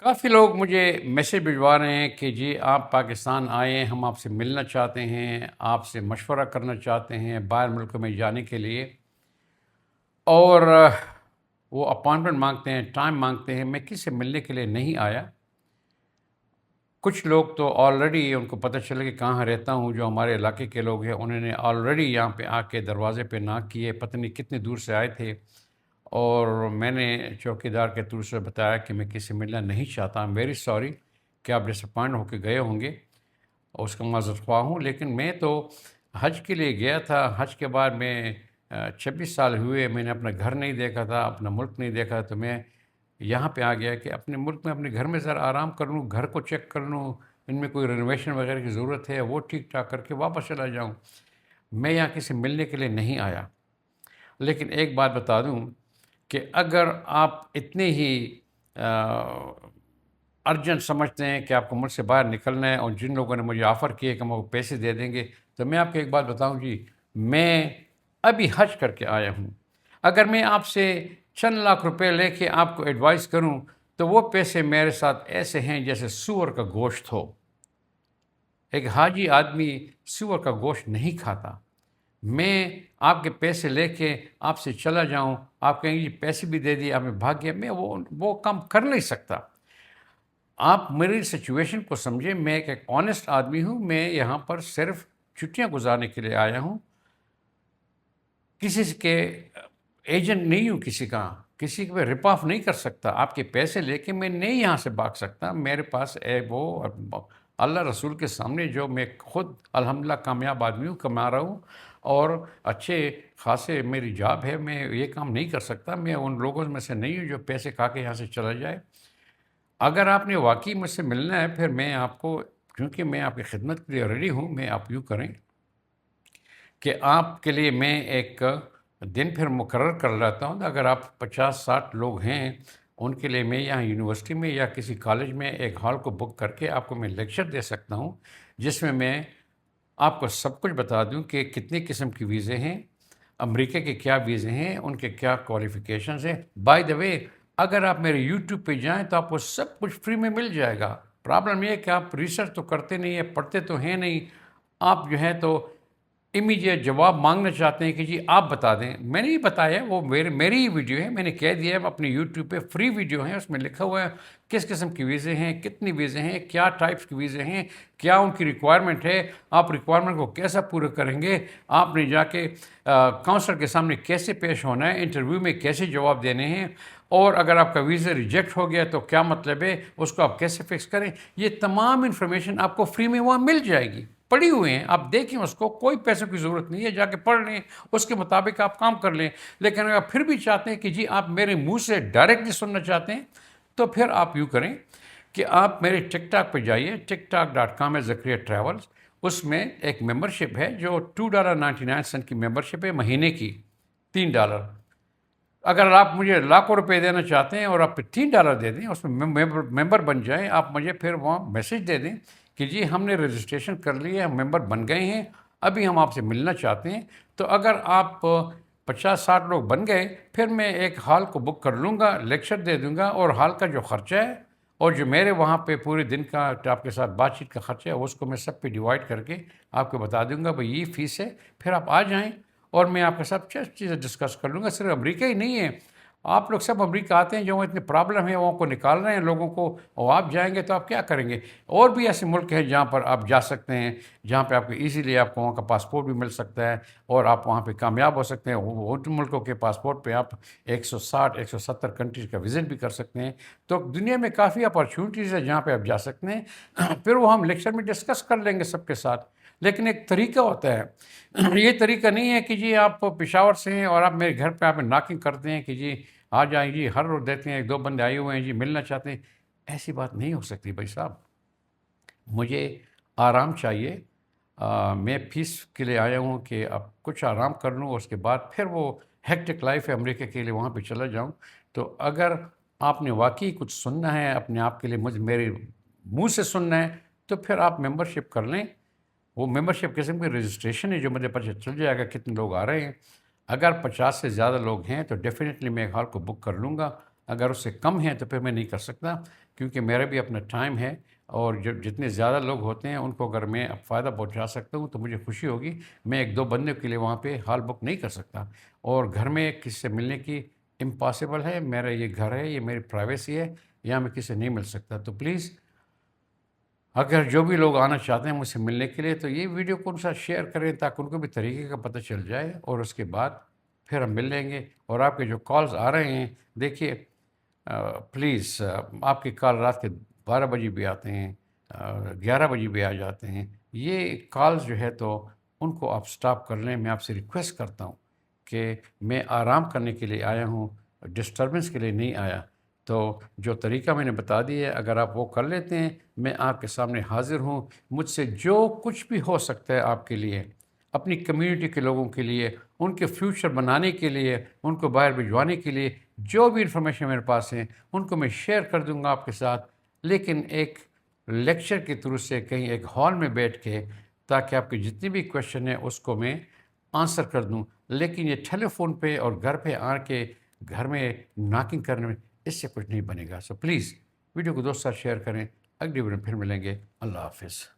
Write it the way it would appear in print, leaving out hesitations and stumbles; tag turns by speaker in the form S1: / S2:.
S1: کافی لوگ مجھے میسیج بھجوا رہے ہیں کہ جی آپ پاکستان آئیں، ہم آپ سے ملنا چاہتے ہیں، آپ سے مشورہ کرنا چاہتے ہیں باہر ملکوں میں جانے کے لیے، اور وہ اپائنٹمنٹ مانگتے ہیں، ٹائم مانگتے ہیں۔ میں کسی سے ملنے کے لیے نہیں آیا۔ کچھ لوگ تو آلریڈی ان کو پتہ چلا کہ کہاں رہتا ہوں، جو ہمارے علاقے کے لوگ ہیں، انہوں نے آلریڈی یہاں پہ آ کے دروازے پہ ناک کیے، پتہ نہیں کتنے دور سے آئے تھے، اور میں نے چوکیدار کے طور سے بتایا کہ میں کسی سے ملنا نہیں چاہتا، ویری سوری کہ آپ ڈس اپوائنٹ ہو کے گئے ہوں گے، اور اس کا معذرت خواہ ہوں، لیکن میں تو حج کے لیے گیا تھا۔ حج کے بعد میں 26 سال ہوئے، میں نے اپنا گھر نہیں دیکھا تھا، اپنا ملک نہیں دیکھا، تو میں یہاں پہ آ گیا کہ اپنے ملک میں اپنے گھر میں ذرا آرام کر لوں، گھر کو چیک کر لوں، ان میں کوئی رینوویشن وغیرہ کی ضرورت ہے وہ ٹھیک ٹھاک کر کے واپس چلا جاؤں۔ میں یہاں کسی ملنے کے لیے نہیں آیا۔ لیکن ایک بات بتا دوں کہ اگر آپ اتنے ہی ارجنٹ سمجھتے ہیں کہ آپ کو ملک سے باہر نکلنا ہے، اور جن لوگوں نے مجھے آفر کیے کہ وہ پیسے دے دیں گے، تو میں آپ کو ایک بات بتاؤں جی، میں ابھی حج کر کے آیا ہوں۔ اگر میں آپ سے چند لاکھ روپے لے کے آپ کو ایڈوائز کروں تو وہ پیسے میرے ساتھ ایسے ہیں جیسے سور کا گوشت ہو۔ ایک حاجی آدمی سور کا گوشت نہیں کھاتا۔ میں آپ کے پیسے لے کے آپ سے چلا جاؤں، آپ کہیں گے پیسے بھی دے دیے، آپ نے بھاگ گیا، میں وہ کام کر نہیں سکتا۔ آپ میری سچویشن کو سمجھیں، میں ایک آنیسٹ آدمی ہوں، میں یہاں پر صرف چھٹیاں گزارنے کے لیے آیا ہوں، کسی کے ایجنٹ نہیں ہوں، کسی پہ رپ آف نہیں کر سکتا۔ آپ کے پیسے لے کے میں نہیں یہاں سے بھاگ سکتا۔ میرے پاس وہ اللہ رسول کے سامنے جو میں خود الحمدللہ کامیاب آدمی ہوں، کما رہا ہوں، اور اچھے خاصے میری جاب ہے، میں یہ کام نہیں کر سکتا۔ میں ان لوگوں میں سے نہیں ہوں جو پیسے کھا کے یہاں سے چلا جائے۔ اگر آپ نے واقعی مجھ سے ملنا ہے، پھر میں آپ کو، کیونکہ میں آپ کی خدمت کے لیے ریڈی ہوں، میں آپ یوں کریں کہ آپ کے لیے میں ایک دن پھر مقرر کر لیتا ہوں۔ اگر آپ 50-60 لوگ ہیں، ان کے لیے میں یہاں یونیورسٹی میں یا کسی کالج میں ایک ہال کو بک کر کے آپ کو میں لیکچر دے سکتا ہوں، جس میں آپ کو سب کچھ بتا دوں کہ کتنی قسم کی ویزے ہیں، امریکہ کے کیا ویزے ہیں، ان کے کیا کوالیفیکیشنز ہیں۔ بائی دا وے، اگر آپ میرے یوٹیوب پہ جائیں تو آپ کو سب کچھ فری میں مل جائے گا۔ پرابلم یہ ہے کہ آپ ریسرچ تو کرتے نہیں ہیں، پڑھتے تو ہیں نہیں، آپ جو ہیں تو امیڈیٹ جواب مانگنا چاہتے ہیں کہ جی آپ بتا دیں۔ میں نے ہی بتایا، وہ میری ہی ویڈیو ہے، میں نے کہہ دیا ہے اپنے یوٹیوب پہ فری ویڈیو ہے، اس میں لکھا ہوا ہے کس قسم کی ویزے ہیں، کتنی ویزے ہیں، کیا ٹائپس کی ویزے ہیں، کیا ان کی ریکوائرمنٹ ہے، آپ ریکوائرمنٹ کو کیسا پورا کریں گے، آپ نے جا کے کاؤنسلر کے سامنے کیسے پیش ہونا ہے، انٹرویو میں کیسے جواب دینے ہیں، اور اگر آپ کا ویزا ریجیکٹ ہو گیا تو کیا مطلب ہے، اس کو آپ کیسے فکس کریں۔ یہ تمام انفارمیشن آپ کو فری میں وہاں مل جائے گی، پڑھی ہوئے ہیں، آپ دیکھیں، اس کو کوئی پیسوں کی ضرورت نہیں ہے، جا کے پڑھ لیں، اس کے مطابق آپ کام کر لیں۔ لیکن اگر آپ پھر بھی چاہتے ہیں کہ جی آپ میرے منہ سے ڈائریکٹلی سننا چاہتے ہیں، تو پھر آپ یوں کریں کہ آپ میرے ٹک ٹاک پہ جائیے، tiktok.com ہے زکریا ٹریولز، اس میں ایک ممبرشپ ہے جو $2.99 کی ممبرشپ ہے مہینے کی، $3۔ اگر آپ مجھے لاکھوں روپے دینا چاہتے ہیں اور آپ $3 دے دیں، اس میں ممبر بن جائیں، آپ مجھے پھر وہاں میسیج دے دیں کہ جی ہم نے رجسٹریشن کر لی ہے، ہم ممبر بن گئے ہیں، ابھی ہم آپ سے ملنا چاہتے ہیں۔ تو اگر آپ 50-60 لوگ بن گئے، پھر میں ایک ہال کو بک کر لوں گا، لیکچر دے دوں گا، اور ہال کا جو خرچہ ہے اور جو میرے وہاں پہ پورے دن کا آپ کے ساتھ بات چیت کا خرچہ ہے، اس کو میں سب پہ ڈیوائڈ کر کے آپ کو بتا دوں گا بھائی یہ فیس ہے، پھر آپ آ جائیں اور میں آپ کے ساتھ چیزیں ڈسکس کر لوں گا۔ صرف امریکہ ہی نہیں ہے، آپ لوگ سب امریکہ آتے ہیں، جو اتنے پرابلم ہے وہ کو نکال رہے ہیں لوگوں کو، اور آپ جائیں گے تو آپ کیا کریں گے؟ اور بھی ایسے ملک ہیں جہاں پر آپ جا سکتے ہیں، جہاں پہ آپ کو ایزیلی آپ کو وہاں کا پاسپورٹ بھی مل سکتا ہے، اور آپ وہاں پہ کامیاب ہو سکتے ہیں۔ ان ملکوں کے پاسپورٹ پہ آپ 160-170 کنٹریز کا وزٹ بھی کر سکتے ہیں۔ تو دنیا میں کافی اپارچونیٹیز ہے جہاں پہ آپ جا سکتے ہیں، پھر وہ ہم لیکچر میں ڈسکس کر لیں گے سب کے ساتھ۔ لیکن ایک طریقہ ہوتا ہے، یہ طریقہ نہیں ہے کہ جی آپ پشاور سے ہیں اور آپ میرے گھر پہ آپ ناکنگ کرتے ہیں کہ جی آ جائیں جی، ہر روز دیتے ہیں، 1-2 بندے آئے ہوئے ہیں جی ملنا چاہتے ہیں۔ ایسی بات نہیں ہو سکتی بھائی صاحب، مجھے آرام چاہیے۔ میں فیس کے لیے آیا ہوں کہ اب کچھ آرام کر لوں، اس کے بعد پھر وہ ہیکٹک لائف ہے امریکہ کے لیے، وہاں پہ چلا جاؤں۔ تو اگر آپ نے واقعی کچھ سننا ہے اپنے آپ کے لیے، میرے منہ سے سننا ہے، تو پھر آپ ممبرشپ کر لیں۔ وہ ممبرشپ قسم کی رجسٹریشن ہے جو مجھے پتہ چل جائے گا کتنے لوگ آ رہے ہیں۔ اگر 50 سے زیادہ لوگ ہیں تو ڈیفینیٹلی میں ایک ہال کو بک کر لوں گا، اگر اس سے کم ہیں تو پھر میں نہیں کر سکتا، کیونکہ میرا بھی اپنا ٹائم ہے، اور جب جتنے زیادہ لوگ ہوتے ہیں ان کو اگر میں اب فائدہ پہنچا سکتا ہوں تو مجھے خوشی ہوگی۔ میں ایک دو بندے کے لیے وہاں پہ ہال بک نہیں کر سکتا، اور گھر میں کسی سے ملنے کی امپاسبل ہے۔ میرا یہ گھر ہے، یہ میری پرائیویسی ہے، یہاں میں کسی سے نہیں مل سکتا۔ تو پلیز اگر جو بھی لوگ آنا چاہتے ہیں مجھ سے ملنے کے لیے تو یہ ویڈیو کو ان کے ساتھ شیئر کریں تاکہ ان کو بھی طریقے کا پتہ چل جائے، اور اس کے بعد پھر ہم مل لیں گے۔ اور آپ کے جو کالز آ رہے ہیں، دیکھیے پلیز، آپ کے کال رات کے 12 بجے بھی آتے ہیں، 11 بجے بھی آ جاتے ہیں۔ یہ کالز جو ہے تو ان کو آپ سٹاپ کر لیں۔ میں آپ سے ریکویسٹ کرتا ہوں کہ میں آرام کرنے کے لیے آیا ہوں، ڈسٹربنس کے لیے نہیں آیا۔ تو جو طریقہ میں نے بتا دیا ہے، اگر آپ وہ کر لیتے ہیں، میں آپ کے سامنے حاضر ہوں۔ مجھ سے جو کچھ بھی ہو سکتا ہے آپ کے لیے، اپنی کمیونٹی کے لوگوں کے لیے، ان کے فیوچر بنانے کے لیے، ان کو باہر بھجوانے کے لیے، جو بھی انفارمیشن میرے پاس ہیں ان کو میں شیئر کر دوں گا آپ کے ساتھ، لیکن ایک لیکچر کے تھرو سے کہیں ایک ہال میں بیٹھ کے، تاکہ آپ کے جتنے بھی کویشچن ہیں اس کو میں آنسر کر دوں۔ لیکن یہ ٹیلی فون پہ اور گھر پہ آ کے گھر میں ناکنگ کرنے میں اس سے کچھ نہیں بنے گا۔ سو پلیز ویڈیو کو دوست ساتھ شیئر کریں۔ اگلی ویڈیو میں پھر ملیں گے۔ اللہ حافظ۔